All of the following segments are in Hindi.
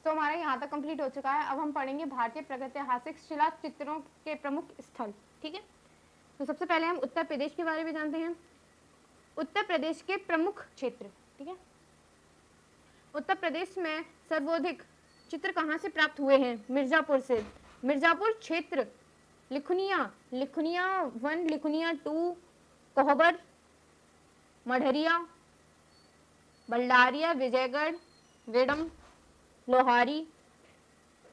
तो हमारा यहाँ तक कंप्लीट हो चुका है। अब हम पढ़ेंगे भारतीय प्रागैतिहासिक शिला चित्रों के प्रमुख स्थल। ठीक है, तो सबसे पहले हम उत्तर प्रदेश के बारे में जानते हैं। उत्तर प्रदेश के प्रमुख क्षेत्र। ठीक है, उत्तर प्रदेश में सर्वाधिक चित्र कहाँ से प्राप्त हुए हैं? मिर्जापुर से। मिर्जापुर क्षेत्र लिखुनिया, लिखुनिया 1, लिखुनिया 2, कोहबर, मढ़रिया, बल्लारिया, विजयगढ़, वेडम, लोहारी,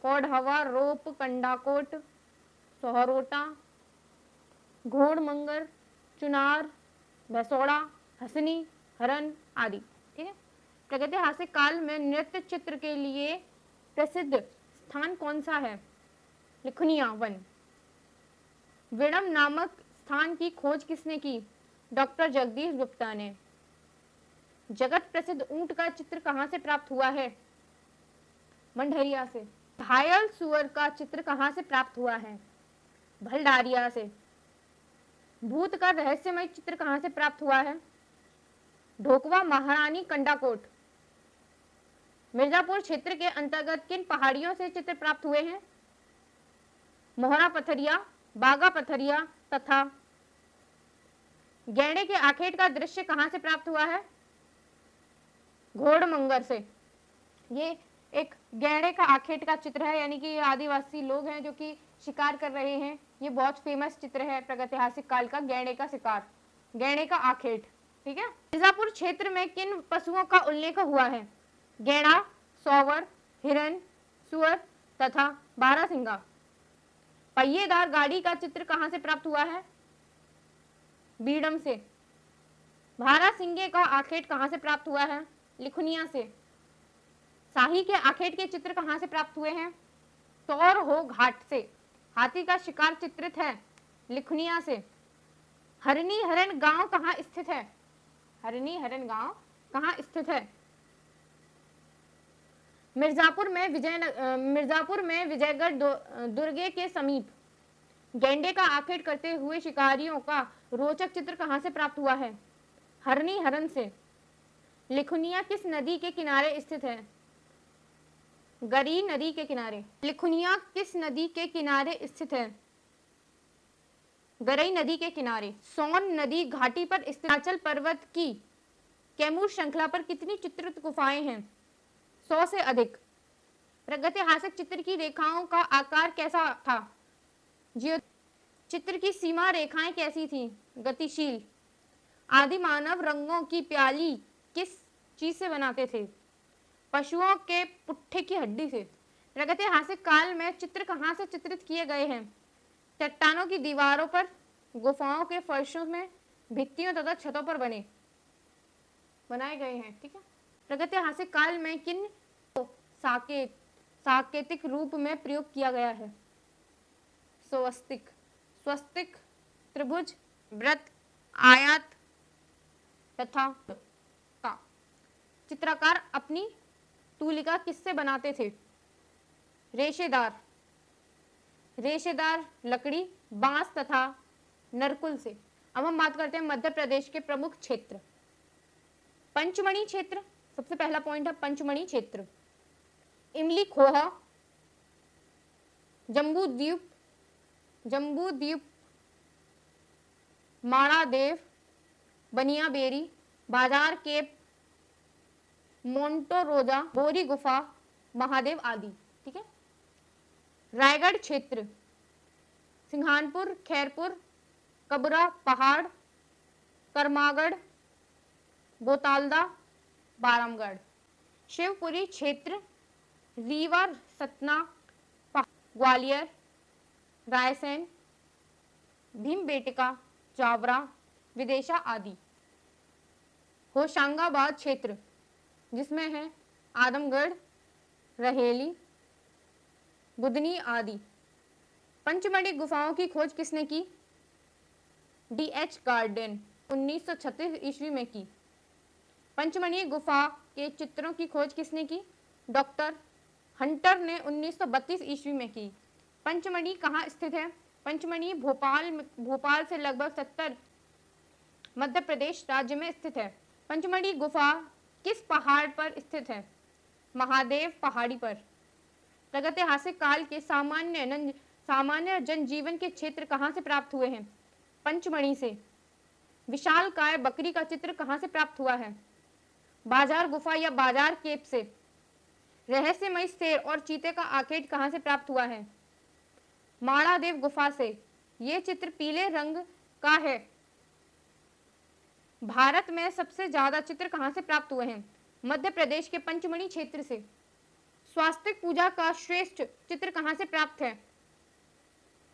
कोढ़वा, रोप, कंडाकोट, सोहरोटा, घोड़मंगर, चुनार, भसौड़ा, हसनी, हरन आदि। ठीक है, प्रागैतिहासिक काल में नृत्य चित्र के लिए प्रसिद्ध स्थान कौन सा है? लिखुनिया 1। वेडम नामक स्थान की खोज किसने की? डॉक्टर जगदीश गुप्ता ने। जगत प्रसिद्ध ऊंट का चित्र कहां से प्राप्त हुआ है? मंडहरिया से। घायल सुअर का चित्र कहां से प्राप्त हुआ है? भलडारिया से। भूत का रहस्यमय चित्र कहां से प्राप्त हुआ है? ढोकवा, महारानी, कंडाकोट। मिर्जापुर क्षेत्र के अंतर्गत किन पहाड़ियों से चित्र प्राप्त हुए हैं? मोहरा पथरिया, बागा पथरिया तथा गैंडे के आखेट का दृश्य कहां से प्राप्त हुआ है? घोड़मंगर से। ये एक गैंडे का आखेट का चित्र है, यानी कि ये आदिवासी लोग हैं जो कि शिकार कर रहे हैं। ये बहुत फेमस चित्र है प्रागैतिहासिक काल का, गैंडे का शिकार, गैंडे का आखेट। ठीक है, मिर्जापुर क्षेत्र में किन पशुओं का उल्लेख हुआ है? गैंडा, सौवर, हिरन, सुअर तथा बारहसिंगा। पहिएदार गाड़ी का चित्र कहां से प्राप्त हुआ है? बीडम से। बारहसिंगे का आखेट कहां से प्राप्त हुआ है? लिखुनिया से। शाही के आखेट के चित्र कहां से प्राप्त हुए हैं? तौर हो घाट से। हाथी का शिकार चित्रित है लिखुनिया से। हरनी हरन गांव कहां स्थित है? हरनी हरन गांव कहां स्थित है? मिर्जापुर में विजयगढ़ दुर्गे के समीप गैंडे का आखेट करते हुए शिकारियों का रोचक चित्र कहां से प्राप्त हुआ है? हरनी हरन से। लिखुनिया किस नदी के किनारे स्थित है? गरी नदी के किनारे। लिखुनिया किस नदी के किनारे स्थित है? गरई नदी के किनारे। सोन नदी घाटी पर स्थित हिमाचल पर्वत की कैमूर श्रृंखला पर कितनी चित्रित गुफाएं हैं? 100 से अधिक। प्रागैतिहासिक चित्र की रेखाओं का आकार कैसा था? जियो। चित्र की सीमा रेखाएं कैसी थी? गतिशील। आदि मानव रंगों की प्याली किस चीज से बनाते थे? पशुओं के पुट्ठे की हड्डी से। प्रागैतिहासिक काल में चित्र कहां से चित्रित किए गए हैं? चट्टानों की दीवारों पर, गुफाओं के फर्शों में, भित्तियों तथा छतों पर बनाए गए हैं। ठीक है, प्रागैतिहासिक काल में किन को सांकेतिक रूप में प्रयोग किया गया है? स्वस्तिक, स्वस्तिक, त्रिभुज, वृत्त, आयत तथा का। चित्रकार अपनी तूलिका किससे बनाते थे? रेशेदार, रेशेदार लकड़ी, बांस तथा नरकुल से। अब हम बात करते हैं मध्य प्रदेश के प्रमुख क्षेत्र। पंचमढ़ी क्षेत्र, सबसे पहला पॉइंट है पंचमढ़ी क्षेत्र। इमली खोह, जम्बू द्वीप, जम्बू द्वीप, माणादेव, बनिया बेरी, बाजार केप, मोन्टोरोजा, बोरी गुफा, महादेव आदि। ठीक है, रायगढ़ क्षेत्र, सिंघानपुर, खैरपुर, कबरा पहाड़, करमागढ़, बोतालदा, बारामगढ़। शिवपुरी क्षेत्र, रीवा, सतना, ग्वालियर, रायसेन, भीमबेटका, जावरा, विदिशा आदि। होशंगाबाद क्षेत्र, जिसमें है आदमगढ़, रहेली, बुधनी आदि। पंचमढ़ी गुफाओं की खोज किसने की? D.H. गार्डन 1936 ईस्वी में की। पंचमढ़ी गुफा के चित्रों की खोज किसने की? डॉक्टर हंटर ने 1932 ईस्वी में की। पंचमढ़ी कहाँ स्थित है? पंचमढ़ी भोपाल से लगभग 70 मध्य प्रदेश राज्य में स्थित है। पंचमढ़ी गुफा किस पहाड़ पर स्थित है? महादेव पहाड़ी पर। प्रागैतिहासिक काल के सामान्य जनजीवन के क्षेत्र कहाँ से प्राप्त हुए हैं? पंचमणि से। विशालकाय बकरी का चित्र कहाँ से प्राप्त हुआ है? बाजार गुफा या बाजार केप से। रहस्यमय शेर और चीते का आखेट कहाँ से प्राप्त हुआ है? माणादेव गुफा से। ये चित्र पीले रंग का है। भारत में सबसे ज्यादा चित्र कहाँ से प्राप्त हुए हैं? मध्य प्रदेश के पंचमणि क्षेत्र से। स्वास्तिक पूजा का श्रेष्ठ चित्र कहाँ से प्राप्त है?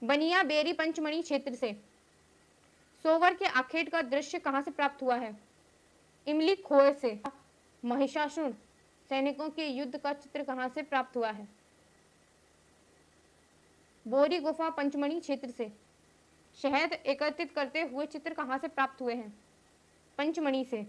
बनिया बेरी पंचमणि क्षेत्र से। सोवर के आखेट का दृश्य कहाँ से प्राप्त हुआ है? इमली खोर से। महिषासुर सैनिकों के युद्ध का चित्र कहाँ से प्राप्त हुआ है? बोरी गुफा पंचमणि क्षेत्र से। शहद एकत्रित करते हुए चित्र कहाँ से प्राप्त हुए हैं? पंचमणि से।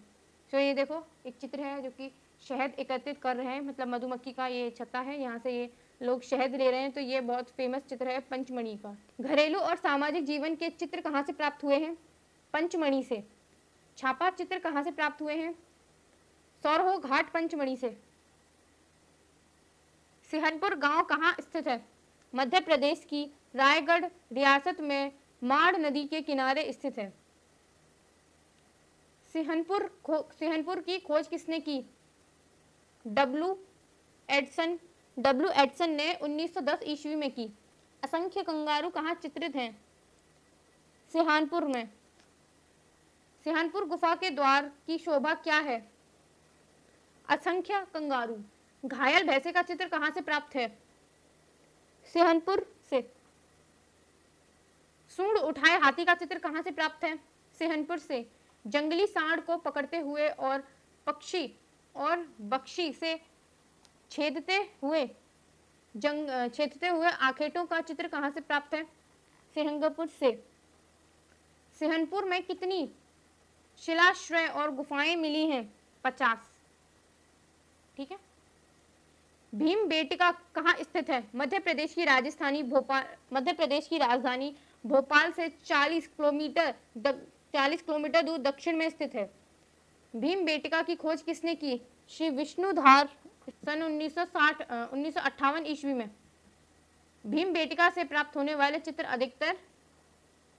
तो ये देखो एक चित्र है जो कि शहद एकत्रित कर रहे हैं, मतलब मधुमक्खी का ये छत्ता है, यहाँ से ये लोग शहद ले रहे हैं, तो ये बहुत फेमस चित्र है पंचमणि का। घरेलू और सामाजिक जीवन के चित्र कहाँ से प्राप्त हुए हैं? पंचमणि से। छापा चित्र कहाँ से प्राप्त हुए हैं? सौरहो घाट पंचमणि से। सिहनपुर गांव कहाँ स्थित है? मध्य प्रदेश की रायगढ़ रियासत में माड़ नदी के किनारे स्थित है। सिहनपुर की खोज किसने की? डब्ल्यू एडसन ने 1910 ईस्वी में की। असंख्य कंगारू कहाँ चित्रित हैं? सिहानपुर में। सिहानपुर गुफा के द्वार की शोभा क्या है? असंख्य कंगारू। घायल भैंसे का चित्र कहाँ से प्राप्त है? सिहनपुर से। सूंड उठाए हाथी का चित्र कहाँ से प्राप्त है? सिहनपुर से। जंगली सांड को पकड़ते हुए और बख्शी से छेदते हुए आखेटों का चित्र कहाँ से प्राप्त है? सिहंगपुर से। सिहनपुर में कितनी शिलाश्रय और गुफाएं मिली हैं? 50। ठीक है। भीमबेटका कहाँ स्थित है? मध्य प्रदेश की राजधानी भोपाल से 40 किलोमीटर दूर दक्षिण में स्थित है। भीमबेटका की खोज किसने की? श्री विष्णुधार सन 1958 ईस्वी में। भीमबेटका से प्राप्त होने वाले चित्र अधिकतर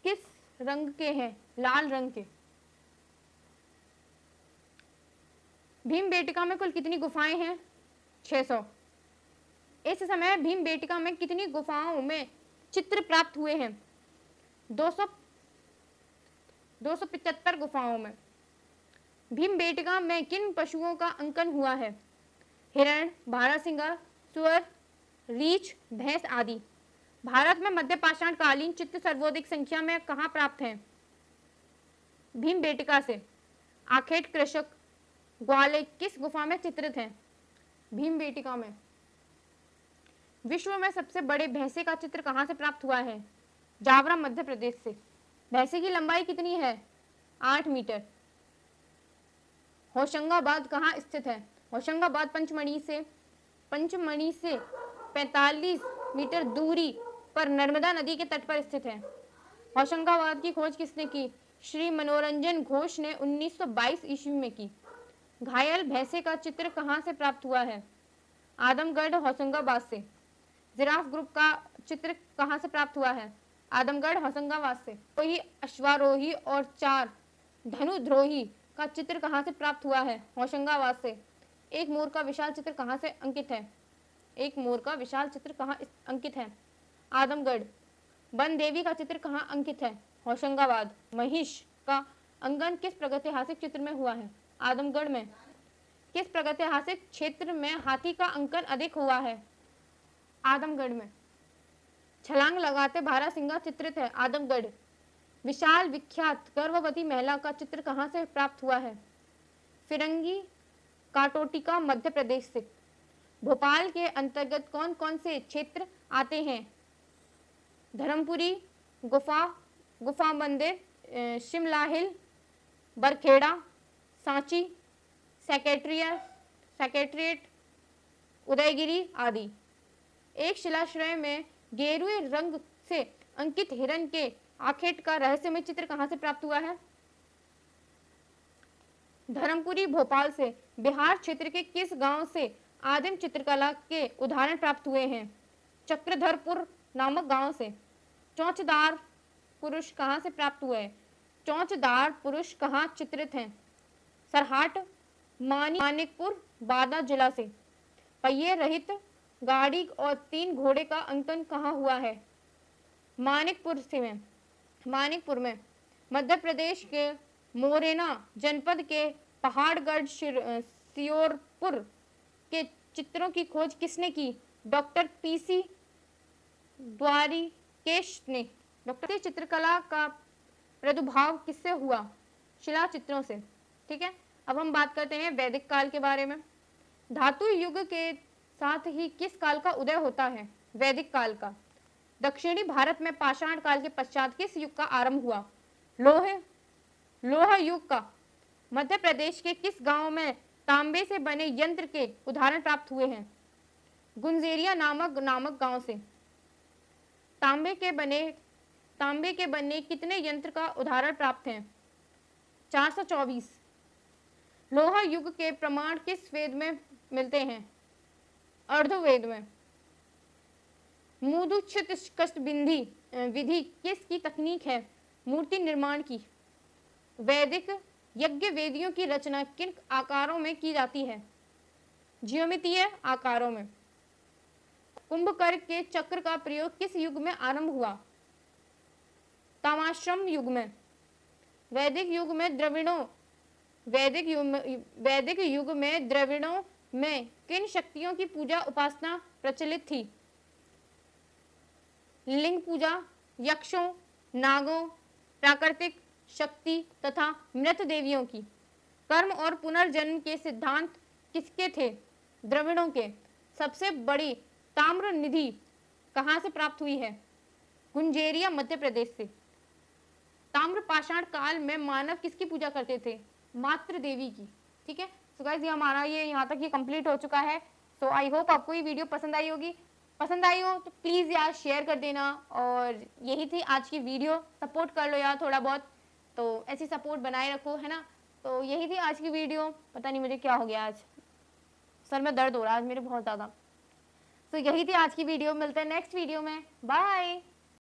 किस रंग के हैं? लाल रंग के। भीमबेटका में कुल कितनी गुफाएं हैं? 600। इस समय भीमबेटका में कितनी गुफाओं में चित्र प्राप्त हुए हैं? 275 गुफाओं में। भीमबेटका में किन पशुओं का अंकन हुआ है? हिरण, बारहसिंगा, सुअर, रीछ, भैंस आदि। भारत में मध्य पाषाण कालीन चित्र सर्वाधिक संख्या में कहाँ प्राप्त हैं? भीमबेटका से। आखेट कृषक ग्वाले किस गुफा में चित्रित हैं? भीमबेटका में। विश्व में सबसे बड़े भैंसे का चित्र कहाँ से प्राप्त हुआ है? जावरा मध्य प्रदेश से। भैंसे की लंबाई कितनी है? 8 मीटर। होशंगाबाद कहाँ स्थित है? होशंगाबाद पंचमणि से 45 मीटर दूरी पर नर्मदा नदी के तट पर स्थित है। होशंगाबाद की खोज किसने की? श्री मनोरंजन घोष ने 1922 ईस्वी में की। घायल भैंसे का चित्र कहाँ से प्राप्त हुआ है? आदमगढ़ होशंगाबाद से। जिराफ ग्रुप का चित्र कहाँ से प्राप्त हुआ है? आदमगढ़ होशंगाबाद से। कोई अश्वारोही और 4 धनुद्रोही का चित्र कहाँ से प्राप्त हुआ है? होशंगाबाद से। एक मोर का विशाल चित्र कहाँ से अंकित है? आदमगढ़। वन देवी का चित्र कहाँ अंकित है? होशंगाबाद। महिष का अंकन किस प्रागैतिहासिक चित्र में हुआ है? आदमगढ़ में। किस प्रागैतिहासिक क्षेत्र में हाथी का अंकन अधिक हुआ है? आदमगढ़ में। छलांग लगाते बारहसिंगा चित्रित है? आदमगढ़। विशाल विख्यात गर्भवती महिला का चित्र कहाँ से प्राप्त हुआ है? फिरंगी काटोटिका मध्य प्रदेश से। भोपाल के अंतर्गत कौन कौन से क्षेत्र आते हैं? धर्मपुरी गुफा मंदिर, शिमला हिल, बरखेड़ा, सांची, सेक्रेटरिएट, उदयगिरी आदि। एक शिलाश्रय में गेरुए रंग से अंकित हिरण के आखेट का रहस्यमय चित्र कहाँ से प्राप्त हुआ है? धर्मपुरी भोपाल से। बिहार क्षेत्र के किस गांव से आदिम चित्रकला के उदाहरण प्राप्त हुए हैं? चक्रधरपुर नामक गांव से। चौचदार पुरुष कहाँ से प्राप्त हुआ है? चौचदार पुरुष कहाँ चित्रित हैं? सरहाट, मानिकपुर, बादा जिला से। पहिए रहित गाड़ी और 3 घोड़े का अंकन कहाँ हुआ है? मानिकपुर में। मध्य प्रदेश के मोरेना जनपद के पहाड़गढ़ सियोरपुर के चित्रों की खोज किसने की? डॉक्टर पीसी द्वारिकेश ने। डॉक्टर चित्रकला का प्रादुर्भाव किससे हुआ? शिला चित्रों से। ठीक है, अब हम बात करते हैं वैदिक काल के बारे में। धातु युग के साथ ही किस काल का उदय होता है? वैदिक काल का। दक्षिणी भारत में पाषाण काल के पश्चात किस युग का आरंभ हुआ? लोह युग का। मध्य प्रदेश के किस गांव में तांबे से बने यंत्र के उदाहरण प्राप्त हुए हैं? गुंजेरिया नामक गांव से। तांबे के बने कितने यंत्र का उदाहरण प्राप्त हैं? 424। लोह युग के प्रमाण किस वेद में मिलते हैं? अर्धवेद में। मूदुच्छित कष्टबिंदी विधि किसकी तकनीक है? मूर्ति निर्माण की। वैदिक यज्ञ वेदियों की रचना किन आकारों में की जाती है? ज्यामितीय आकारों में। कुंभकर्ण के चक्र का प्रयोग किस युग में आरंभ हुआ? ताम्रश्रम युग में। वैदिक युग में द्रविड़ों में किन शक्तियों की पूजा उपासना प्रचलित थी? लिंग पूजा, यक्षों, नागों, प्राकृतिक शक्ति तथा मृत देवियों की। कर्म और पुनर्जन्म के सिद्धांत किसके थे? द्रविड़ों के। सबसे बड़ी ताम्र निधि कहाँ से प्राप्त हुई है? गुंजेरिया मध्य प्रदेश से। ताम्र पाषाण काल में मानव किसकी पूजा करते थे? मातृ देवी की। ठीक है, सो गाइस ये हमारा यहाँ तक कंप्लीट हो चुका है। सो आई होप आपको ये वीडियो पसंद आई होगी। पसंद आई हो तो प्लीज़ यार शेयर कर देना। और यही थी आज की वीडियो। सपोर्ट कर लो यार थोड़ा बहुत, तो ऐसी सपोर्ट बनाए रखो, है ना। तो यही थी आज की वीडियो। पता नहीं मुझे क्या हो गया, आज सर में दर्द हो रहा है आज मेरे बहुत ज़्यादा। तो यही थी आज की वीडियो। मिलते हैं नेक्स्ट वीडियो में। बाय।